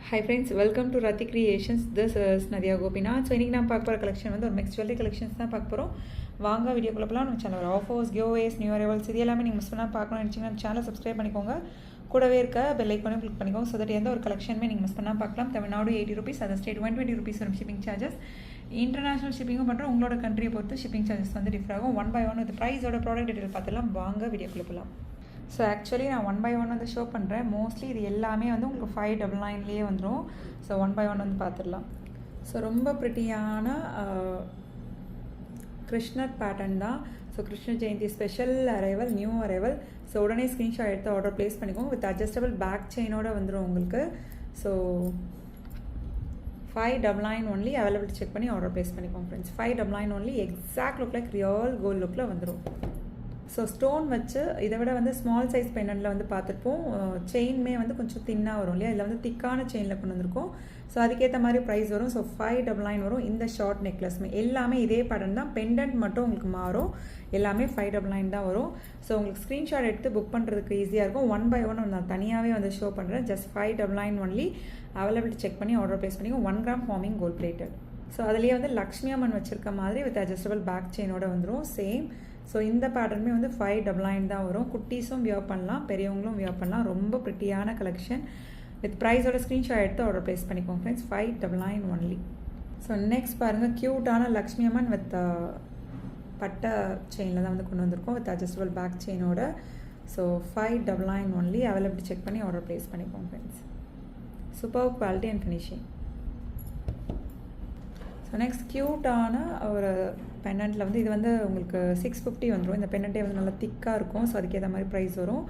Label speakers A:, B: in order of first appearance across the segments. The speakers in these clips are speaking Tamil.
A: Hi friends, welcome to Rathi Creations. This is Nadia Gopinath. So இன்னைக்கு நான் பார்க்க போகிற கலெக்ஷன் வந்து ஒரு மிக்ஸ் ஜுவல்லரி கலெக்ஷன்ஸ் தான் பார்க்க போகிறோம். வாங்க வீடியோக்குள்ள போகலாம். நம்ம channel offers, giveaways, new arrivals இது எல்லாமே நீங்கள் மிஸ் பண்ணால் பார்க்கணும்னு நினச்சிங்கன்னா சேனலை சப்ஸ்கிரைப் பண்ணிக்கோங்க. கூடவே இருக்க பெல் ஐக்கானையும் கிளிக் பண்ணிக்கோங்க. ஸோ தட் எந்த ஒரு கலெக்ஷனுமே நீங்கள் மிஸ் பண்ணால் பார்க்கலாம். Tamil Nadu 80 rupees, other state 120 rupees வரும் ஷிப்பிங் சார்ஜஸ். இன்டர்நேஷனல் ஷிப்பிங்கும் பண்ணுறோம். உங்களோட கண்ட்ரியை பொறுத்து ஷிப்பிங் சார்ஜஸ் வந்து டிஃபர் ஆகும். 1 by 1 வித் ப்ரைஸோட ப்ராடக்ட் டீட்டெயில் பார்த்துலாம். வாங்க வீடியோக்குள்ள போகலாம். ஸோ ஆக்சுவலி நான் 1 by 1 வந்து ஷோ பண்ணுறேன். மோஸ்ட்லி இது எல்லாமே வந்து உங்களுக்கு 599 வந்துடும். ஸோ 1 by 1 வந்து பார்த்துடலாம். ஸோ ரொம்ப ப்ரிட்டியான கிருஷ்ணர் பேட்டர்ன் தான். So Krishna Jayanthi special arrival, new arrival. So உடனே ஸ்க்ரீன்ஷாட் எடுத்து ஆர்டர் ப்ளேஸ் பண்ணிக்கோங்க. வித் அட்ஜஸ்டபிள் பேக் செயினோட வந்துடும் உங்களுக்கு. ஸோ 599 ஒன்லி அவைலபிள் செக் பண்ணி ஆர்டர் ப்ளேஸ் பண்ணிக்கோங்க friends. 599 only exact look like real gold லுக்கில் வந்துடும். ஸோ ஸ்டோன் வச்சு இதை விட வந்து ஸ்மால் சைஸ் பெண்டன்ட்டில் வந்து பார்த்துருப்போம். செயின்மே வந்து கொஞ்சம் தின்னாக வரும் இல்லையா, இதில் வந்து திக்கான செயினில் கொண்டு வந்திருக்கோம். ஸோ அதுக்கேற்ற மாதிரி ப்ரைஸ் வரும். ஸோ 599 வரும். இந்த ஷார்ட் நெக்லஸ்மே எல்லாமே இதே பேட்டர்ன் தான். பெண்டன்ட் மட்டும் உங்களுக்கு மாறும். எல்லாமே 599 தான் வரும். ஸோ உங்களுக்கு ஸ்க்ரீன்ஷாட் எடுத்து புக் பண்ணுறதுக்கு ஈஸியாக இருக்கும். 1 by 1 நான் தனியாகவே வந்து ஷோ பண்ணுறேன். ஜஸ்ட் 599 ஒன்லி அவைலபிள் செக் பண்ணி ஆர்டர் ப்ளேஸ் பண்ணிக்கோ. 1 gram forming gold plated. So அதுலேயே வந்து லக்ஷ்மி அம்மன் வச்சுருக்க மாதிரி வித் அட்ஜஸ்டபிள் பேக் செயினோட வந்துடும். சேம். ஸோ இந்த பேட்டர்னுமே வந்து 599 தான் வரும். குட்டீஸும் வியர் பண்ணலாம், பெரியவங்களும் வியர் பண்ணலாம். ரொம்ப ப்ரிட்டியான கலெக்ஷன். வித் ப்ரைஸோட ஸ்க்ரீன்ஷாட் எடுத்து ஆர்டர் ப்ளேஸ் பண்ணிக்கோங்க ஃப்ரெண்ட்ஸ். 599 ஒன்லி. ஸோ நெக்ஸ்ட் பாருங்கள், க்யூட்டான லக்ஷ்மி அம்மன் வித் பட்டை செயினில் தான் வந்து கொண்டு வந்திருக்கோம். வித் அட்ஜஸ்டபிள் பேக் செயினோட. ஸோ 599 ஒன்லி அவைலபிள் செக் பண்ணி ஆர்டர் ப்ளேஸ் பண்ணிக்கோங்க friends. Super quality and finishing. So next க்யூட்டான ஒரு பெண்டன்ட்டில் வந்து இது வந்து உங்களுக்கு 650 வந்துடும். இந்த பெண்டன்ட்டே வந்து நல்லா திக்காக இருக்கும். ஸோ அதுக்கேற்ற மாதிரி ப்ரைஸ் வரும்.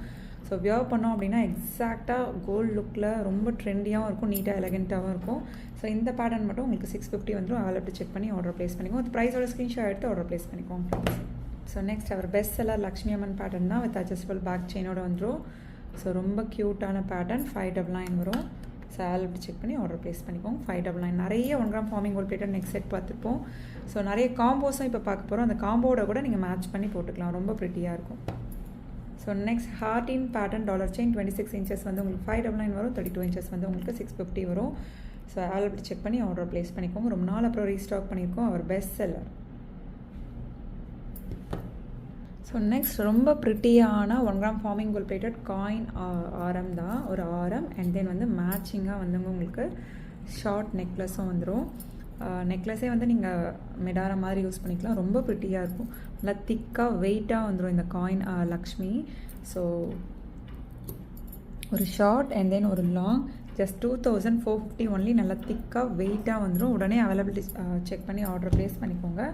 A: ஸோ வியர் பண்ணோம் அப்படின்னா எக்ஸாக்டாக கோல்டு லுக்கில் ரொம்ப ட்ரெண்டியாகவும் இருக்கும், நீட்டாக எலகெண்ட்டாகவும் இருக்கும். ஸோ இந்த பேட்டர்ன் மட்டும் உங்களுக்கு 650 வந்துடும். அவைலபிள் செக் பண்ணி ஆர்டர் ப்ளேஸ் பண்ணிக்கோங்க. வித் ப்ரைஸோட ஸ்க்ரீன்ஷாட் எடுத்து ஆர்டர் ப்ளேஸ் பண்ணிக்கோங்க. So next our best seller Lakshmi Amman pattern தான். வித் அட்ஜஸ்டபிள் பேக் செயினோட வந்துடும். ஸோ ரொம்ப க்யூட்டான பேட்டர்ன். 599 வரும். ஸோ அவைலபிள் செக் பண்ணி ஆர்டர் ப்ளேஸ் பண்ணிக்கோங்க. 599. நிறைய 1 gram forming gold plated next set பார்த்துருப்போம். ஸோ நிறைய காம்போஸும் இப்போ பார்க்க போகிறோம். அந்த காம்போட கூட நீங்கள் மேட்ச் பண்ணி போட்டுக்கலாம். ரொம்ப ப்ரிட்டியாக இருக்கும். So next heart pattern dollar chain 26 inches வந்து உங்களுக்கு 599 வரும். 32 inches வந்து உங்களுக்கு 650 வரும். ஸோ அவைலபிள் செக் பண்ணி ஆர்டர் ப்ளேஸ் பண்ணிக்கோங்க. ரொம்ப நாள் அப்புறம் ரீஸ்டாக் பண்ணியிருக்கோம். Our best seller. So next ரொம்ப ப்ரிட்டியான 1 gram forming gold plated coin ஆரம் தான். ஒரு ஆரம் அண்ட் தென் வந்து மேட்சிங்காக வந்து உங்களுக்கு ஷார்ட் நெக்லஸும் வந்துடும். நெக்லஸே வந்து நீங்கள் மெடாரா மாதிரி யூஸ் பண்ணிக்கலாம். ரொம்ப ப்ரிட்டியாக இருக்கும். நல்லா திக்காக வெயிட்டாக வந்துடும் இந்த காயின் லக்ஷ்மி. ஸோ ஒரு ஷார்ட் அண்ட் தென் ஒரு லாங். Just 2450 only. நல்லா திக்காக வெயிட்டாக வந்துடும். உடனே அவைலபிலிட்டி செக் பண்ணி ஆர்டர் ப்ளேஸ் பண்ணிக்கோங்க.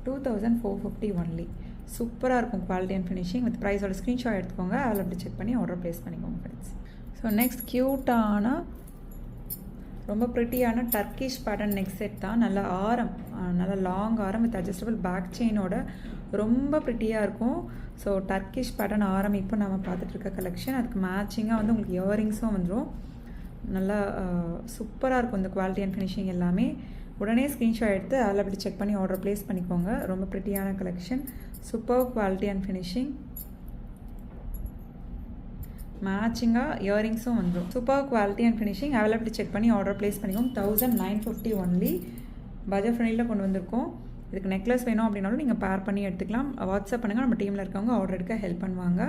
A: 2450 ஒன்லி. சூப்பராக இருக்கும் குவாலிட்டி அண்ட் ஃபினிஷிங். வித் ப்ரைஸோட ஸ்க்ரீன்ஷாட் எடுத்துக்கோங்க. அவைலபிலிட்டி செக் பண்ணி ஆர்டர் ப்ளேஸ் பண்ணிக்கோங்க ஃப்ரெண்ட்ஸ். ஸோ நெக்ஸ்ட் க்யூட்டான ரொம்ப ப்ரிட்டியான டர்க்கிஷ் பேட்டர்ன் நெக்ஸ்ட் செட் தான். நல்ல ஆரம், நல்ல லாங் ஆரம் வித் அட்ஜஸ்டபிள் பேக் செயினோட ரொம்ப ப்ரிட்டியாக இருக்கும். ஸோ டர்க்கிஷ் பேட்டர்ன் ஆரம் இப்போ நம்ம பார்த்துட்ருக்க கலெக்ஷன். அதுக்கு மேட்சிங்காக வந்து உங்களுக்கு இயரிங்ஸும் வந்துடும். நல்லா சூப்பராக இருக்கும் இந்த குவாலிட்டி அண்ட் ஃபினிஷிங் எல்லாமே. உடனே ஸ்க்ரீன்ஷாட் எடுத்து அவைலபிலிட்டி செக் பண்ணி ஆர்டர் ப்ளேஸ் பண்ணிக்கோங்க. ரொம்ப ப்ரிட்டியான collection. Super quality and finishing. மேட்சிங்காக இயரிங்ஸும் வந்துடும். Super quality and finishing. Availability check பண்ணி ஆர்டர் ப்ளேஸ் பண்ணிக்கோங்க. 1950 ஒன்லி. பட்ஜெட் ஃப்ரெண்ட்லியில் கொண்டு வந்திருக்கோம். இதுக்கு நெக்லஸ் வேணும் அப்படின்னாலும் நீங்கள் பேர் பண்ணி எடுத்துக்கலாம். வாட்ஸ்அப் பண்ணுங்கள். நம்ம டீமில் இருக்கவங்க ஆர்டர் எடுக்க ஹெல்ப் பண்ணுவாங்க.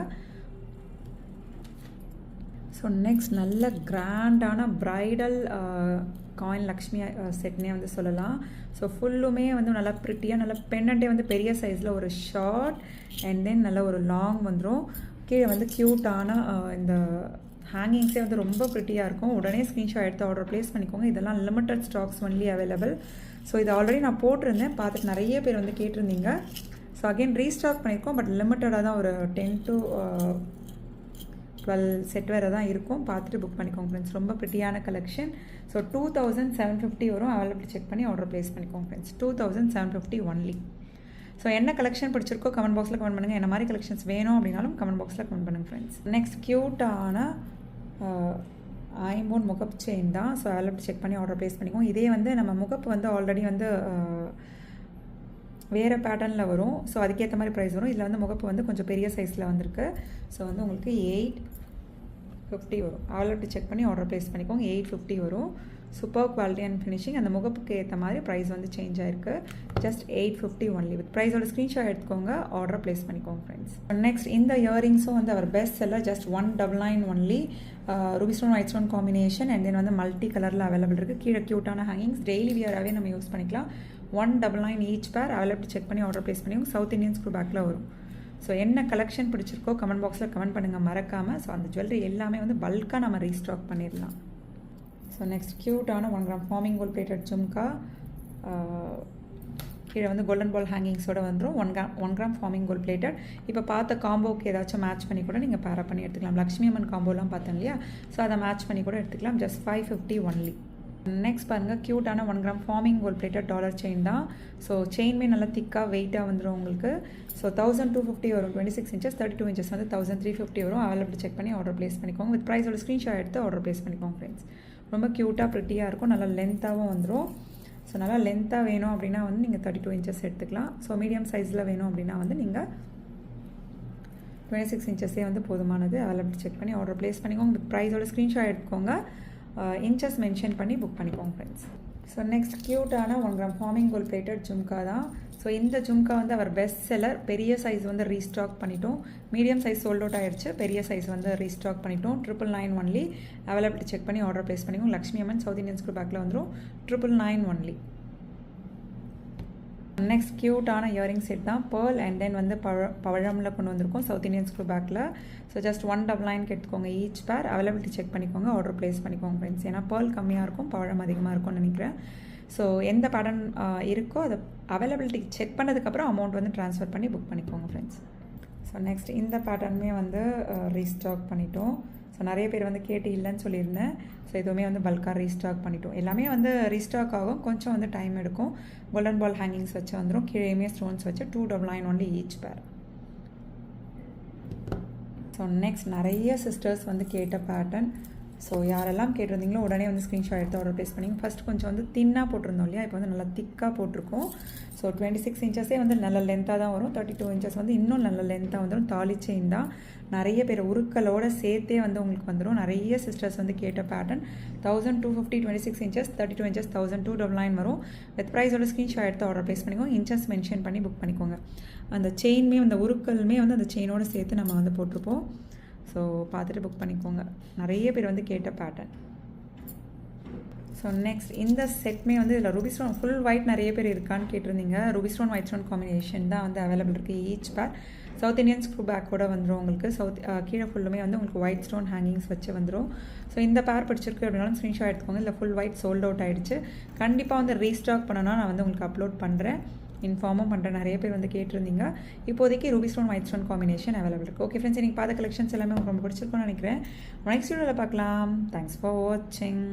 A: ஸோ நெக்ஸ்ட் நல்ல கிராண்டான ப்ரைடல் காயின் லக்ஷ்மி செட்னே வந்து சொல்லலாம். ஸோ ஃபுல்லுமே வந்து நல்லா ப்ரிட்டியாக நல்ல பெண்டன்ட்டே வந்து பெரிய சைஸில் ஒரு ஷார்ட் அண்ட் தென் நல்ல ஒரு லாங் வந்துடும். கீழே வந்து க்யூட்டான இந்த ஹேங்கிங்ஸே வந்து ரொம்ப ப்ரிட்டியாக இருக்கும். உடனே ஸ்க்ரீன்ஷாட் எடுத்து ஆர்டர் ப்ளேஸ் பண்ணிக்கோங்க. இதெல்லாம் limited stocks only available. So இது ஆல்ரெடி நான் போட்டிருந்தேன், பார்த்துட்டு நிறைய பேர் வந்து கேட்டிருந்தீங்க. ஸோ அகெயின் ரீஸ்டாக் பண்ணியிருக்கோம். பட் லிமிட்டடாக தான். ஒரு 10 to 12 செட் வேறு தான் இருக்கும். பார்த்துட்டு புக் பண்ணிக்கோங்க ஃப்ரெண்ட்ஸ். ரொம்ப ப்ரிட்டியான கலெக்ஷன். ஸோ 2750 வரும். அவைலபிள் செக் பண்ணி ஆர்டர் ப்ளேஸ் பண்ணிக்கோங்க ஃப்ரெண்ட்ஸ். 2750 ஒன்லி. ஸோ என்ன கலெக்ஷன் பிடிச்சிருக்கோ கமெண்ட் பாக்ஸில் கமெண்ட் பண்ணுங்கள். என்ன மாதிரி கலெக்ஷன்ஸ் வேணும் அப்படின்னாலும் கமெண்ட் பாக்ஸில் கமெண்ட் பண்ணுங்கள் ஃப்ரெண்ட்ஸ். நெக்ஸ்ட் க்யூட்டான ஐம்போன் முகப்பு செயின் தான். ஸோ அவைலபிள் செக் பண்ணி ஆர்டர் ப்ளேஸ் பண்ணிக்கோங்க. இதே வந்து நம்ம முகப்பு வந்து ஆல்ரெடி வந்து வேறு பேட்டர்னில் வரும். ஸோ அதுக்கேற்ற மாதிரி ப்ரைஸ் வரும். இதில் வந்து முகப்பு வந்து கொஞ்சம் பெரிய சைஸில் வந்திருக்கு. ஸோ வந்து உங்களுக்கு 8 50 வரும். அவைலபிலிட்டி செக் பண்ணி ஆர்டர் ப்ளேஸ் பண்ணிக்கோங்க. 850 வரும். Super quality and finishing. அந்த முகப்புக்கு ஏற்ற மாதிரி ப்ரைஸ் வந்து சேஞ்ச் ஆயிருக்கு. Just 850 only. வித் ப்ரைஸோட ஸ்க்ரீன்ஷாட் எடுத்துக்கோங்க, ஆர்டர் ப்ளேஸ் பண்ணிக்கோங்க ஃப்ரெண்ட்ஸ். நெக்ஸ்ட் இந்த இயரிங்ஸும் வந்து our best seller. Just 199 only. Ruby stone white stone combination and then வந்து மல்டி கலரில் அவைலபிள் இருக்குது. கீழே க்யூட்டான ஹேங்கிங்ஸ் டெய்லி வியராகவே நம்ம யூஸ் பண்ணிக்கலாம். 199 ஈச் பேர். அவைலபிலிட்டி செக் பண்ணி ஆர்டர் ப்ளேஸ் பண்ணிக்கோங்க. சவுத் இந்தியன் ஸ்க்ரூ பேக்கில் வரும். ஸோ என்ன கலெக்ஷன் பிடிச்சிருக்கோ கமெண்ட் பாக்ஸில் கமெண்ட் பண்ணுங்கள் மறக்காமல். ஸோ அந்த ஜுவல்லரி எல்லாமே வந்து பல்காக நம்ம ரீஸ்டாக் பண்ணிடலாம். ஸோ நெக்ஸ்ட் க்யூட்டான 1 gram forming gold plated jhumka. கீழே வந்து கோல்டன் பால் ஹேங்கிங்ஸோடு வந்துடும். 1 கிராம் ஃபார்மிங் கோல்ட் பிளேட்டட். இப்போ பார்த்த காம்போக்கு ஏதாச்சும் மேட்ச் பண்ணி கூட நீங்கள் பேரா பண்ணி எடுத்துக்கலாம். லக்ஷ்மி அம்மன் காம்போலாம் பார்த்தேன் இல்லையா, ஸோ அதை மேட்ச் பண்ணி கூட எடுத்துக்கலாம். Just 550 only. நெக்ஸ்ட் பாருங்கள், க்யூட்டான 1 gram forming gold plated dollar chain தான். ஸோ செயின்மே நல்லா திக்காக வெயிட்டாக வந்துடும் உங்களுக்கு. ஸோ 1250 வரும். 26 inches, 32 inches வந்து 1350 வரும். அவைலபிலிட்டி செக் பண்ணி ஆர்டர் ப்ளேஸ் பண்ணிக்கோங்க. வித் ப்ரைஸோட ஸ்க்ரீன்ஷாட் எடுத்து ஆர்டர் ப்ளேஸ் பண்ணிக்கோங்க ஃப்ரெண்ட்ஸ். ரொம்ப க்யூட்டாக ப்ரிட்டியாக இருக்கும். நல்லா லென்த்தாகவும் வந்துடும். ஸோ நல்லா லென்த்தாக வேணும் அப்படின்னா வந்து நீங்கள் 32 inches எடுத்துக்கலாம். ஸோ மீடியம் சைஸில் வேணும் அப்படின்னா வந்து நீங்கள் 26 inches வந்து போதுமானது. அவைலபிலிட்டி செக் பண்ணி ஆர்டர் ப்ளேஸ் பண்ணிக்கோங்க. வித் ப்ரைஸோட ஸ்க்ரீன்ஷாட் எடுத்துக்கோங்க, இன்ச்சஸ் மென்ஷன் பண்ணி புக் பண்ணிக்கோங்க ஃப்ரெண்ட்ஸ். ஸோ நெக்ஸ்ட் க்யூட்டான 1 gram forming gold plated jhumka தான். ஸோ இந்த ஜும்கா வந்து அவர் பெஸ்ட் செல்லர். பெரிய சைஸ் வந்து ரீஸ்டாக் பண்ணிட்டோம். மீடியம் சைஸ் சோல்ட் அவுட் ஆயிடுச்சு. பெரிய சைஸ் வந்து ரீஸ்டாக் பண்ணிட்டோம். 999 ஒன்லி. அவைலபிலிட்டி செக் பண்ணி ஆர்டர் ப்ளேஸ் பண்ணிக்கோங்க. Lakshmi Amman south Indian screw பேக்கில் வந்துடும். 999 ஒன்லி. நெக்ஸ்ட் க்யூட்டான இயரிங் செட் தான். பேர்ல் அண்ட் தென் வந்து பவழமில் கொண்டு வந்திருக்கோம் சவுத் இந்தியன் ஸ்க்ரூ பேக்கில். ஸோ ஜஸ்ட் 199 எடுத்துக்கோங்க ஈச் பேர். அவைலபிலிட்டி செக் பண்ணிக்கோங்க, ஆர்டர் ப்ளேஸ் பண்ணிக்கோங்க ஃப்ரெண்ட்ஸ். ஏன்னா பேர்ல் கம்மியாக இருக்கும், பவழம் அதிகமாக இருக்கும்னு நினைக்கிறேன். ஸோ எந்த பேட்டர்ன் இருக்கோ அதை அவைலபிலிட்டி செக் பண்ணதுக்கப்புறம் அமௌண்ட் வந்து ட்ரான்ஸ்ஃபர் பண்ணி புக் பண்ணிக்கோங்க ஃப்ரெண்ட்ஸ். ஸோ நெக்ஸ்ட் இந்த பேட்டர்னுமே வந்து ரீஸ்டாக் பண்ணிட்டோம். ஸோ நிறைய பேர் வந்து கேட்டு இல்லைன்னு சொல்லியிருந்தேன். ஸோ எதுவுமே வந்து பல்காக ரீஸ்டாக் பண்ணிட்டோம். எல்லாமே வந்து ரீஸ்டாக் ஆகும், கொஞ்சம் வந்து டைம் எடுக்கும். கோல்டன் பால் ஹேங்கிங்ஸ் வச்சு வந்துடும். கீழேயுமே ஸ்டோன்ஸ் வச்சு 299 ஒன்லி ஈச் பேர். ஸோ நெக்ஸ்ட் நிறைய சிஸ்டர்ஸ் வந்து கேட்ட பேட்டர்ன். ஸோ யாரெல்லாம் கேட்டிருந்தீங்களோ உடனே வந்து ஸ்க்ரீன்ஷாட் எடுத்து ஆர்டர் ப்ளேஸ் பண்ணிங்க. ஃபஸ்ட் கொஞ்சம் வந்து தின்னாக போட்டிருந்தோம் இல்லையா, இப்போ வந்து நல்லா திக்காக போட்டிருக்கோம். ஸோ 26 inches வந்து நல்ல லென்த்தாக தான் வரும். 32 inches வந்து இன்னும் நல்ல லென்த்தாக வந்துடும். தாலி செயின் தான். நிறைய பேர் உருக்களோடு சேர்த்தே வந்து உங்களுக்கு வந்துடும். நிறைய சிஸ்டர்ஸ் வந்து கேட்ட பேட்டர்ன். 1250 26 inches, 32 inches 1299 வரும். வித் ப்ரைஸோட ஸ்க்ரீன்ஷாட் எடுத்து ஆர்டர் ப்ளேஸ் பண்ணிக்கோங்க. இன்ச்சஸ் மென்ஷன் பண்ணி புக் பண்ணிக்கோங்க. அந்த செயின்மே அந்த உருக்களுமே வந்து அந்த செயினோடு சேர்த்து நம்ம வந்து போட்டிருப்போம். ஸோ பார்த்துட்டு புக் பண்ணிக்கோங்க. நிறைய பேர் வந்து கேட்ட பேட்டர்ன். ஸோ நெக்ஸ்ட் இந்த செட்மே வந்து இதில் ரூபி ஸ்டோன் ஃபுல் ஒயிட் நிறைய பேர் இருக்கான்னு கேட்டிருந்தீங்க. Ruby stone white stone combination தான் வந்து அவைலபிள் இருக்குது ஈச் பேர். சவுத் இந்தியன் ஸ்க்ரூ பேக்கோட வந்துடும் உங்களுக்கு. கீழே ஃபுல்லுமே வந்து உங்களுக்கு ஒயிட் ஸ்டோன் ஹேங்கிங்ஸ் வச்சு வந்துடும். ஸோ இந்த பேர் பிடிச்சிருக்கு அப்படின்னாலும் ஸ்க்ரீன்ஷாட் எடுத்துக்கோங்க. இல்லை ஃபுல் ஒயிட் சோல்ட் அவுட் ஆகிடுச்சு. கண்டிப்பாக வந்து ரீஸ்டாக் பண்ணணும்னா நான் வந்து உங்களுக்கு அப்லோட் பண்ணுறேன், இன்ஃபார்மும் பண்ணுறேன். நிறைய பேர் வந்து கேட்டிருந்தீங்க. இப்போதைக்கு Ruby stone white stone combination available இருக்குது. ஓகே ஃப்ரெண்ட்ஸ், நீங்கள் பார்த்த கலெக்ஷன்ஸ் எல்லாமே உங்களுக்கு ரொம்ப பிடிச்சிருக்கும்னு நினைக்கிறேன். நெக்ஸ்ட் வீடியோவில் பார்க்கலாம். தேங்க்ஸ் ஃபார் வாட்சிங்.